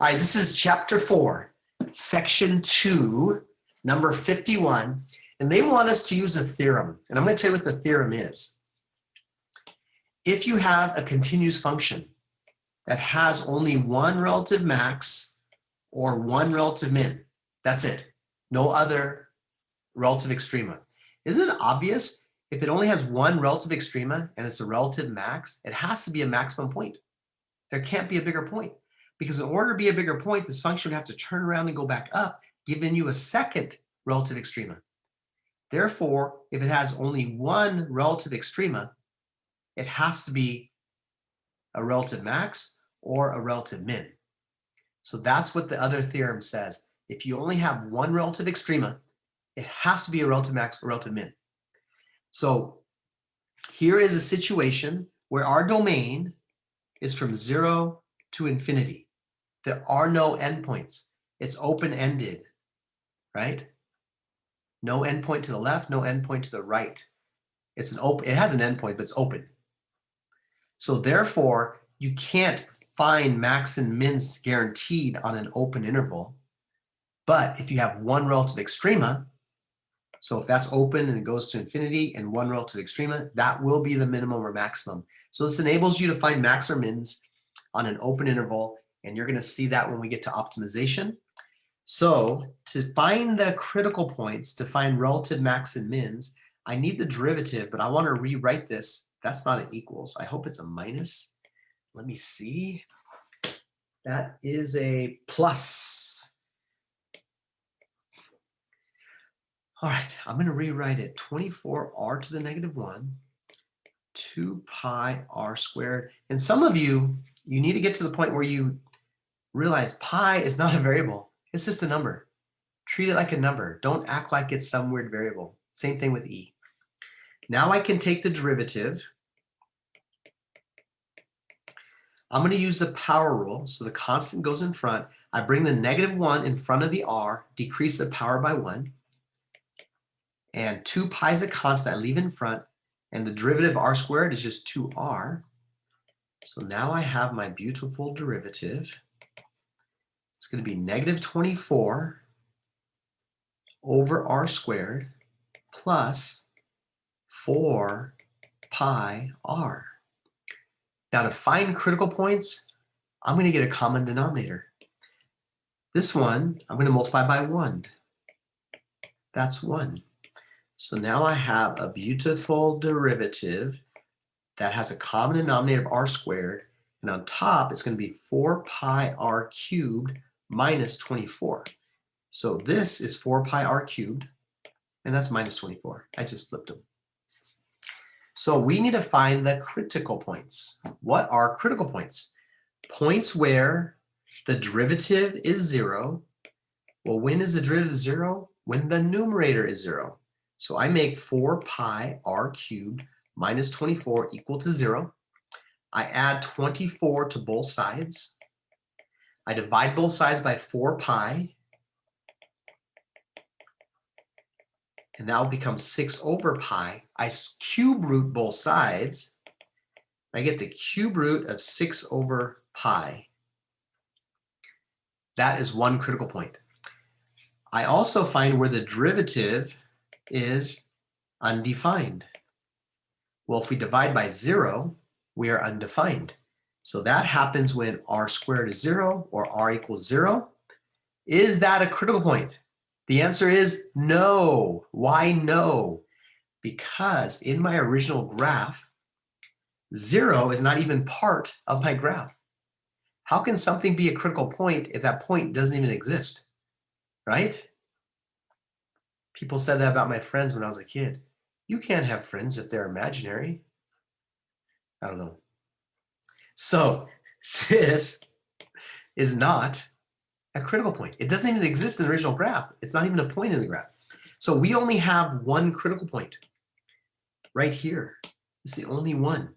All right, this is chapter 4, section 2, number 51. And they want us to use a theorem. And I'm going to tell you what the theorem is. If you have a continuous function that has only one relative max or one relative min, that's it. No other relative extrema. Isn't it obvious? If it only has one relative extrema and it's a relative max, it has to be a maximum point. There can't be a bigger point. Because in order to be a bigger point, this function would have to turn around and go back up, giving you a second relative extrema. Therefore, if it has only one relative extrema, it has to be a relative max or a relative min. So that's what the other theorem says. If you only have one relative extrema, it has to be a relative max or relative min. So here is a situation where our domain is from 0 to infinity. There are no endpoints. It's open-ended, right? No endpoint to the left, no endpoint to the right. It's an open, it has an endpoint, but it's open. So therefore, you can't find max and mins guaranteed on an open interval. But if you have one relative extrema, so if that's open and it goes to infinity and one relative extrema, that will be the minimum or maximum. So this enables you to find max or mins on an open interval, and you're going to see that when we get to optimization. So to find the critical points, to find relative max and mins, I need the derivative, but I want to rewrite this. That's not an equals. I hope it's a minus. Let me see. That is a plus. All right, I'm going to rewrite it. 24r to the negative 1, 2 pi r squared. And some of you need to get to the point where you realize pi is not a variable. It's just a number. Treat it like a number. Don't act like it's some weird variable. Same thing with e. Now I can take the derivative. I'm going to use the power rule. So the constant goes in front. I bring the negative 1 in front of the r, decrease the power by 1. And 2 pi is a constant I leave in front. And the derivative r squared is just 2r. So now I have my beautiful derivative. It's going to be negative 24 over r squared plus 4 pi r. Now to find critical points, I'm going to get a common denominator. This one, I'm going to multiply by 1. That's 1. So now I have a beautiful derivative that has a common denominator of r squared, and on top it's going to be 4 pi r cubed minus 24. So this is 4 pi r cubed, and that's minus 24. I just flipped them. So we need to find the critical points. What are critical points? Points where the derivative is 0. Well, when is the derivative 0? When the numerator is 0. So I make 4 pi r cubed minus 24 equal to 0. I add 24 to both sides. I divide both sides by 4 pi. And that will become 6 over pi. I cube root both sides. I get the cube root of 6 over pi. That is one critical point. I also find where the derivative is undefined. Well, if we divide by 0, we are undefined. So that happens when r squared is 0 or r equals 0. Is that a critical point? The answer is no. Why no? Because in my original graph, 0 is not even part of my graph. How can something be a critical point if that point doesn't even exist? Right? People said that about my friends when I was a kid. You can't have friends if they're imaginary. I don't know. So this is not a critical point. It doesn't even exist in the original graph. It's not even a point in the graph. So we only have one critical point right here. It's the only one.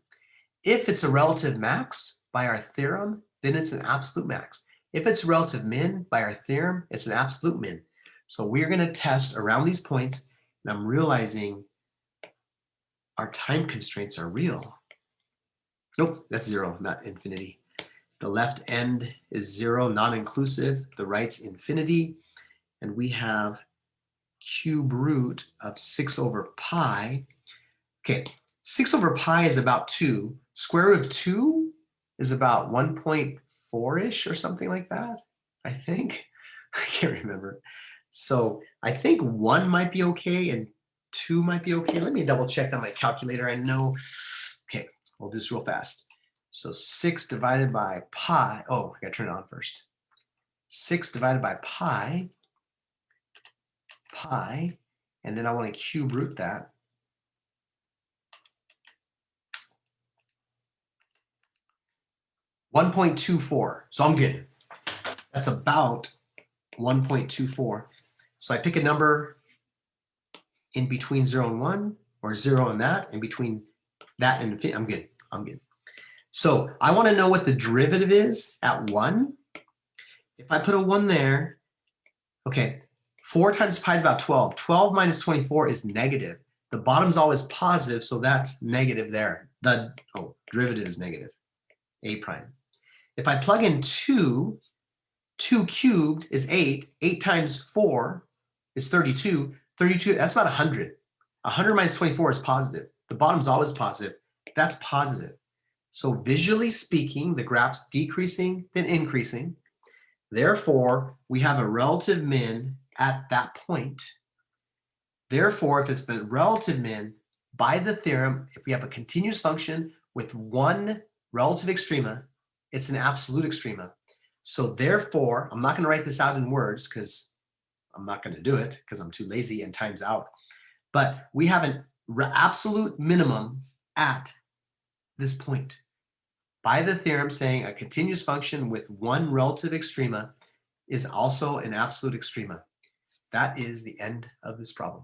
If it's a relative max by our theorem, then it's an absolute max. If it's a relative min by our theorem, it's an absolute min. So we're going to test around these points, and I'm realizing our time constraints are real. Nope, that's 0, not infinity. The left end is 0, non-inclusive. The right's infinity. And we have cube root of 6 over pi. Okay, 6 over pi is about 2. Square root of 2 is about 1.4-ish or something like that, I think. I can't remember. So I think 1 might be okay and 2 might be okay. Let me double check on my calculator. I know. Okay, we'll do this real fast. So 6 divided by pi. Oh, I gotta turn it on first. 6 divided by pi, and then I want to cube root that. $1.24. So I'm good. That's about 1.24. So I pick a number in between 0 and 1, or 0 and that, in between that and infinity. I'm good. I'm good. So I want to know what the derivative is at 1. If I put a 1 there, okay, 4 times pi is about 12. 12 minus 24 is negative. The bottom's always positive, so that's negative there. The derivative is negative, a prime. If I plug in 2, 2 cubed is 8. 8 times 4 is 32. 32, that's about 100. 100 minus 24 is positive. The bottom's always positive. That's positive. So visually speaking, the graph's decreasing, then increasing. Therefore, we have a relative min at that point. Therefore, if it's the relative min, by the theorem, if we have a continuous function with one relative extrema, it's an absolute extrema. So therefore, I'm not going to write this out in words because I'm not going to do it because I'm too lazy and time's out. But we have an absolute minimum at this point. By the theorem saying a continuous function with one relative extrema is also an absolute extrema. That is the end of this problem.